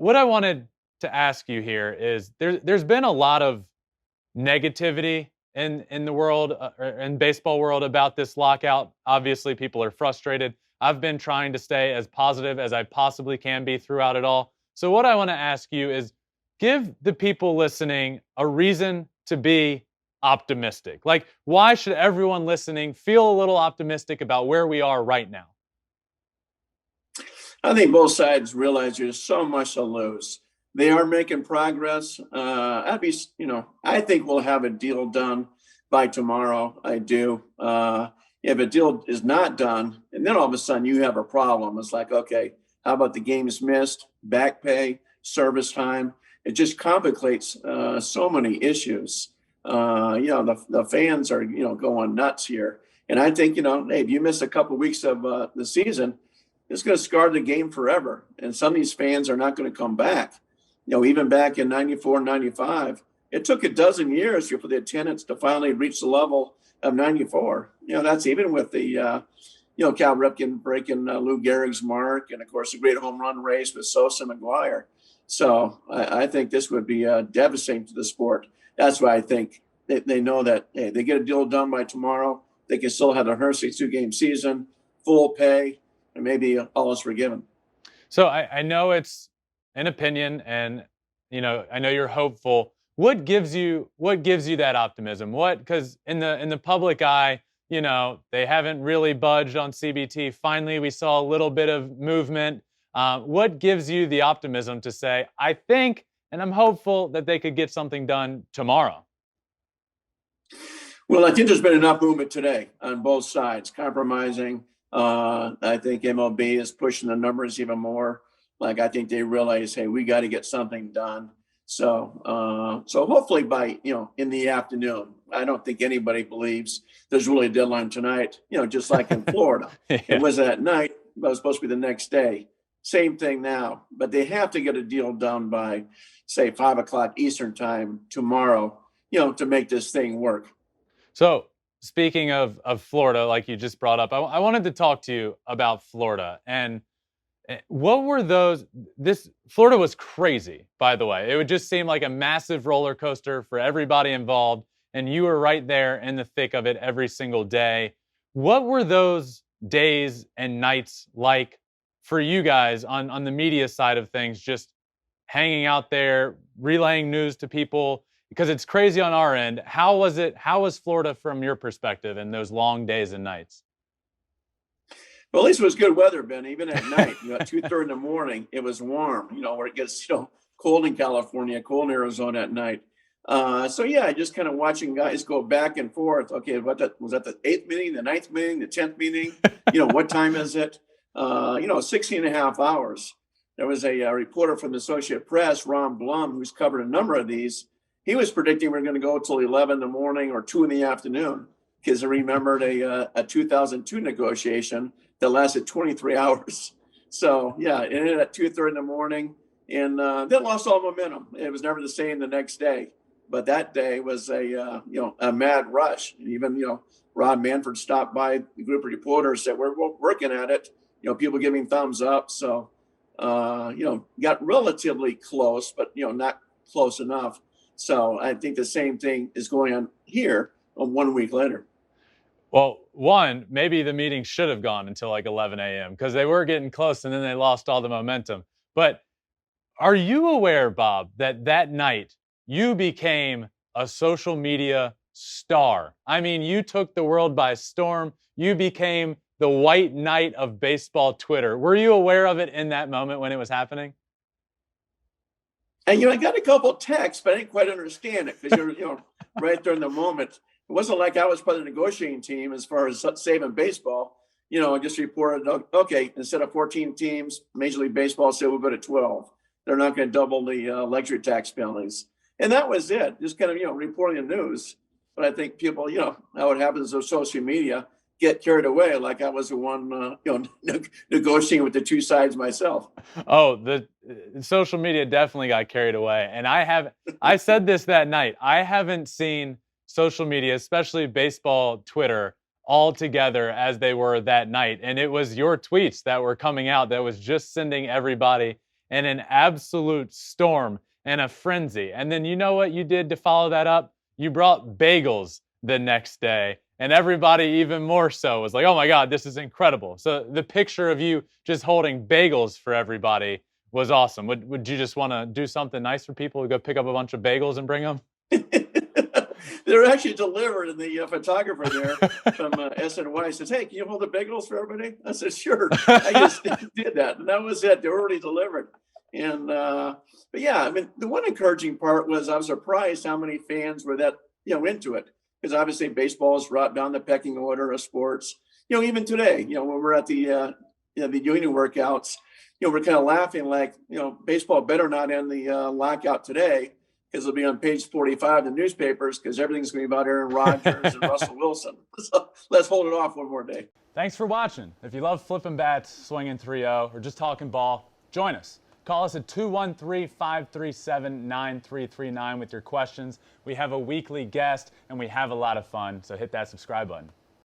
what I wanted to ask you here is there's been a lot of negativity in the world or in baseball world about this lockout. Obviously, people are frustrated. I've been trying to stay as positive as I possibly can be throughout it all. So what I want to ask you is give the people listening a reason to be optimistic. Like, why should everyone listening feel a little optimistic about where we are right now? I think both sides realize there's so much to lose. They are making progress. I think we'll have a deal done by tomorrow. I do. If a deal is not done, and then all of a sudden you have a problem, it's like, okay, how about the games missed, back pay, service time? It just complicates so many issues. The fans are, going nuts here. And I think, hey, if you miss a couple of weeks of the season, it's going to scar the game forever. And some of these fans are not going to come back. Even back in 94, 95, it took a dozen years for the attendance to finally reach the level of 94. That's even with the, Cal Ripken breaking Lou Gehrig's mark. And, of course, the great home run race with Sosa and McGuire. So I think this would be devastating to the sport. That's why I think they know that, hey, they get a deal done by tomorrow. They can still have a 162-game season, full pay, and maybe all is forgiven. So I know it's an opinion, and I know you're hopeful. What gives you that optimism? Because in the public eye, they haven't really budged on CBT. Finally, we saw a little bit of movement. What gives you the optimism to say, I think, and I'm hopeful that they could get something done tomorrow? Well, I think there's been enough movement today on both sides, compromising. I think MLB is pushing the numbers even more. Like, I think they realize, hey, we got to get something done. So hopefully by, in the afternoon. I don't think anybody believes there's really a deadline tonight, just like in Florida. Yeah. It was at night, but it was supposed to be the next day. Same thing now, but they have to get a deal done by, say, 5 o'clock Eastern time tomorrow, to make this thing work. So speaking of Florida, like you just brought up, I wanted to talk to you about Florida. And what were those? Florida was crazy, by the way. It would just seem like a massive roller coaster for everybody involved. And you were right there in the thick of it every single day. What were those days and nights like for you guys on the media side of things, just hanging out there, relaying news to people? Because it's crazy on our end. How was it? How was Florida from your perspective in those long days and nights? Well, at least it was good weather, Ben. Even at night, at 2:30 in the morning, it was warm. Where it gets cold in California, cold in Arizona at night. Just kind of watching guys go back and forth. Okay, was that the 8th meeting, the 9th meeting, the 10th meeting? What time is it? 16 and a half hours. There was a reporter from the Associated Press, Ron Blum, who's covered a number of these. He was predicting we're going to go till 11 in the morning or 2 in the afternoon, because I remembered a 2002 negotiation that lasted 23 hours. So, yeah, it ended at 2:30 in the morning, and then lost all momentum. It was never the same the next day. But that day was a mad rush. Even, Rod Manfred stopped by the group of reporters, said, we're working at it. People giving thumbs up. So, got relatively close, but, not close enough. So I think the same thing is going on here 1 week later. Well, maybe the meeting should have gone until like 11 a.m. because they were getting close and then they lost all the momentum. But are you aware, Bob, that night you became a social media star? I mean, you took the world by storm. You became the white knight of baseball Twitter. Were you aware of it in that moment when it was happening? And, I got a couple texts, but I didn't quite understand it because you're, right there in the moment. It wasn't like I was part of the negotiating team as far as saving baseball. I just reported, okay, instead of 14 teams, Major League Baseball said we'll go to 12. They're not going to double the luxury tax penalties. And that was it, just kind of, reporting the news. But I think people, how it happens with social media, get carried away like I was the one, negotiating with the two sides myself. Oh, the social media definitely got carried away. And I said this that night, I haven't seen social media, especially baseball Twitter, all together as they were that night. And it was your tweets that were coming out that was just sending everybody in an absolute storm and a frenzy. And then you know what you did to follow that up? You brought bagels the next day. And everybody even more so was like, oh my God, this is incredible. So the picture of you just holding bagels for everybody was awesome. Would you just want to do something nice for people? Go pick up a bunch of bagels and bring them? They're actually delivered, and the photographer there from SNY says, "Hey, can you hold the bagels for everybody?" I said, "Sure." I just did that, and that was it. They were already delivered. And but yeah, I mean, the one encouraging part was I was surprised how many fans were that into it, because obviously baseball is right down the pecking order of sports. Even today, when we're at the the union workouts, we're kind of laughing like, baseball better not end the lockout today, because it'll be on page 45 of the newspapers, because everything's going to be about Aaron Rodgers and Russell Wilson. So let's hold it off one more day. Thanks for watching. If you love flipping bats, swinging 3-0, or just talking ball, join us. Call us at 213-537-9339 with your questions. We have a weekly guest, and we have a lot of fun, so hit that subscribe button.